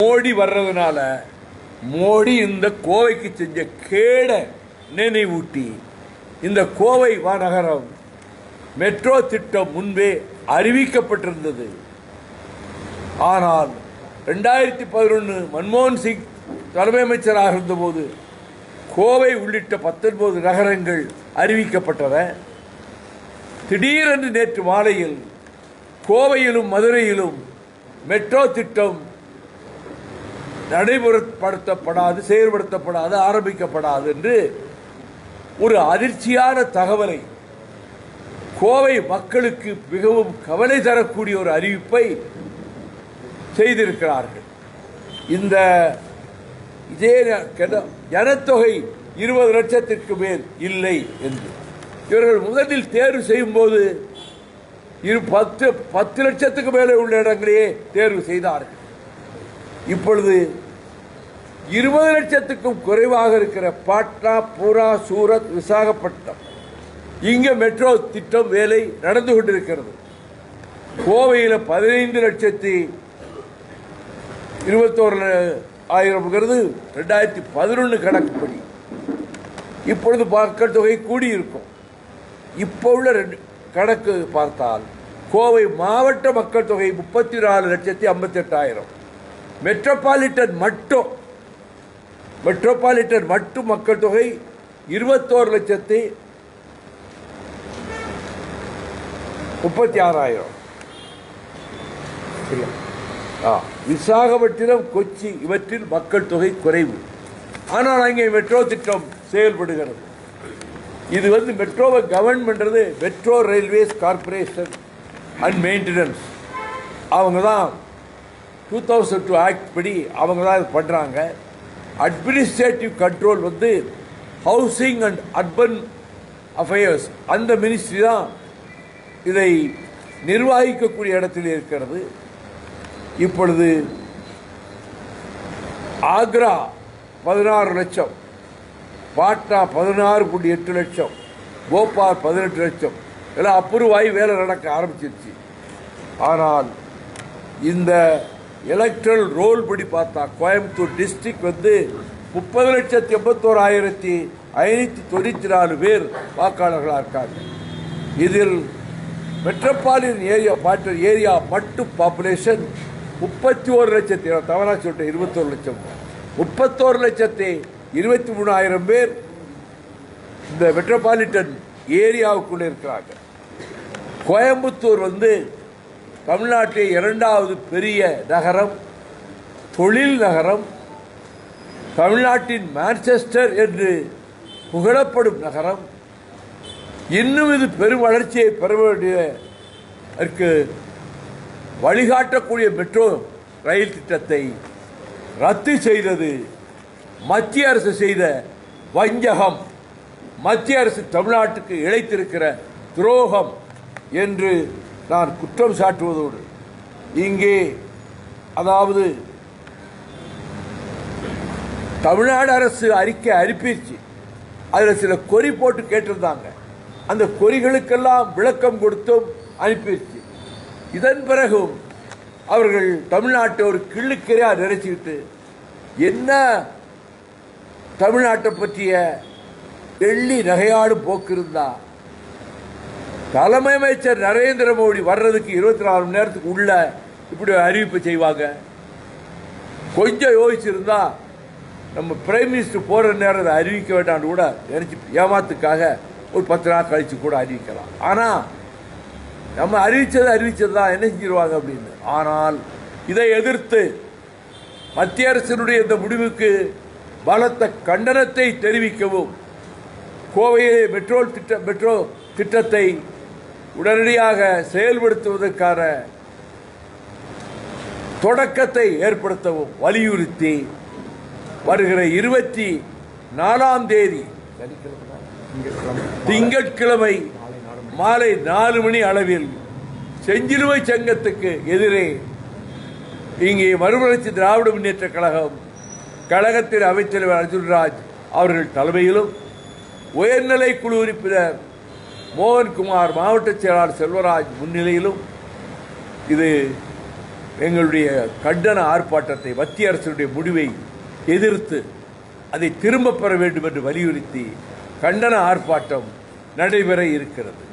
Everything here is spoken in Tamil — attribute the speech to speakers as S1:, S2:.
S1: மோடி வர்றதுனால மோடி இந்த கோவைக்கு செஞ்ச கேட நினைவூட்டி இந்த கோவை மாநகரம் மெட்ரோ திட்டம் முன்பே அறிவிக்கப்பட்டிருந்தது. ஆனால் 2011 மன்மோகன் சிங் தலைமை அமைச்சராக இருந்தபோது கோவை உள்ளிட்ட 19 நகரங்கள் அறிவிக்கப்பட்டன. திடீரென்று நேற்று மாலையில் கோவையிலும் மதுரையிலும் மெட்ரோ திட்டம் நடைமுறைப்படுத்தப்படாது, செயல்படுத்தப்படாது, ஆரம்பிக்கப்படாது என்று ஒரு அதிர்ச்சியான தகவலை, கோவை மக்களுக்கு மிகவும் கவலை தரக்கூடிய ஒரு அறிவிப்பை செய்திருக்கிறார்கள். இந்த இதே ஜனத்தொகை 20 லட்சத்திற்கு மேல் இல்லை என்று இவர்கள் முதலில் தேர்வு செய்யும் போது 10 லட்சத்துக்கு மேலே உள்ள இடங்களையே தேர்வு செய்தார்கள். இப்பொழுது 20 லட்சத்துக்கும் குறைவாக இருக்கிற பாட்னா, பூனா, சூரத், விசாகப்பட்டினம் இங்கே மெட்ரோ திட்டம் வேலை நடந்து கொண்டிருக்கிறது. கோவையில் 15,21,000 2011 கணக்குப்படி. இப்பொழுது மக்கள் தொகை கூடியிருக்கும். இப்போ உள்ள கணக்கு பார்த்தால் கோவை மாவட்ட மக்கள் தொகை 34,58,000. மெட்ரோபாலிட்டன் மட்டும் மக்கள் தொகை 21,36,000. விசாகப்பட்டினம், கொச்சி இவற்றில் மக்கள் தொகை குறைவு. ஆனால் அங்கே மெட்ரோ திட்டம் செயல்படுகிறது. இது மெட்ரோவை கவர்ன் பண்றது metro railways corporation and maintenance. அவங்க தான் 2002 ஆக்ட் படி அவங்க தான் இது பண்றாங்க. Administrative control housing and urban affairs, அந்த மினிஸ்ட்ரி தான் இதை நிர்வகிக்கக்கூடிய இடத்தில் இருக்கிறது. இப்பொழுது ஆக்ரா 16 லட்சம், பாட்னா 16.8 லட்சம், போபால் 18 லட்சம் எல்லாம் அப்ரூவாகி வேலை நடக்க ஆரம்பிச்சிருச்சு. ஆனால் இந்த எலக்ட்ரல் ரோல் படி பார்த்தா கோயம்புத்தூர் டிஸ்ட்ரிக்ட் 30,81,594 பேர் வாக்காளர்களாக இருக்காங்க. இதில் மெட்ரோபாலிட்டன் ஏரியா மட்டும் பாப்புலேஷன் 31 லட்சத்தி, தவறா சொல்லிட்டேன், 21 லட்சம், 31,23,000 பேர் இந்த மெட்ரோபாலிட்டன் ஏரியாவுக்குள்ள இருக்கிறாங்க. கோயம்புத்தூர் தமிழ்நாட்டிலே 2வது பெரிய நகரம், தொழில் நகரம், தமிழ்நாட்டின் மான்செஸ்டர் என்று புகழப்படும் நகரம். இன்னும் இது பெரும் வளர்ச்சியை பெற வேண்டிய வழிகாட்டக்கூடிய மெட்ரோ ரயில் திட்டத்தை ரத்து செய்தது மத்திய அரசு செய்த வஞ்சகம், மத்திய அரசு தமிழ்நாட்டுக்கு இழைத்திருக்கிற துரோகம் என்று நான் குற்றம் சாட்டுவதோடு, இங்கே அதாவது தமிழ்நாடு அரசு அறிக்கை அனுப்பிச்சு அதில் சில கொறி போட்டு கேட்டிருந்தாங்க. அந்த கொறிகளுக்கெல்லாம் விளக்கம் கொடுத்தும் அனுப்பிடுச்சு. இதன் பிறகும் அவர்கள் தமிழ்நாட்டை ஒரு கிள்ளுக்கரையா நினைச்சுக்கிட்டு என்ன தமிழ்நாட்டை பற்றிய எள்ளி நகையாடும் போக்கு இருந்தா தலைமை அமைச்சர் நரேந்திர மோடி வர்றதுக்கு 24 மணி நேரத்துக்கு உள்ள இப்படி அறிவிப்பு செய்வாங்க. கொஞ்சம் யோசிச்சிருந்தா நம்ம பிரைம் மினிஸ்டர் போற நேரம் அறிவிக்க வேண்டாம் கூட நினைச்சு ஏமாத்துக்காக ஒரு 10 நாள் கழிச்சு கூட அறிவிக்கலாம். ஆனா நம்ம அறிவிச்சதுதான் என்ன செஞ்சிருவாங்க அப்படின்னு. ஆனால் இதை எதிர்த்து மத்திய அரசினுடைய இந்த முடிவுக்கு பலத்த கண்டனத்தை தெரிவிக்கவும், கோவையிலே மெட்ரோ திட்டத்தை உடனடியாக செயல்படுத்துவதற்கான தொடக்கத்தை ஏற்படுத்தவும் வலியுறுத்தி வருகிற 24ஆம் தேதி திங்கட்கிழமை மாலை 4 மணி அளவில் செஞ்சிலுவை சங்கத்துக்கு எதிரே இங்கே மறுமலர்ச்சி திராவிட முன்னேற்ற கழகத்தின் அமைச்சர் அர்ஜுன்ராஜ் அவர்கள் தலைமையிலும், உயர்நிலை குழு உறுப்பினர் மோகன்குமார், மாவட்ட செயலாளர் செல்வராஜ் முன்னிலையிலும் இது எங்களுடைய கண்டன ஆர்ப்பாட்டத்தை மத்திய அரசுடைய முடிவை எதிர்த்து அதை திரும்ப பெற வேண்டும் என்று வலியுறுத்தி கண்டன ஆர்ப்பாட்டம் நடைபெற இருக்கிறது.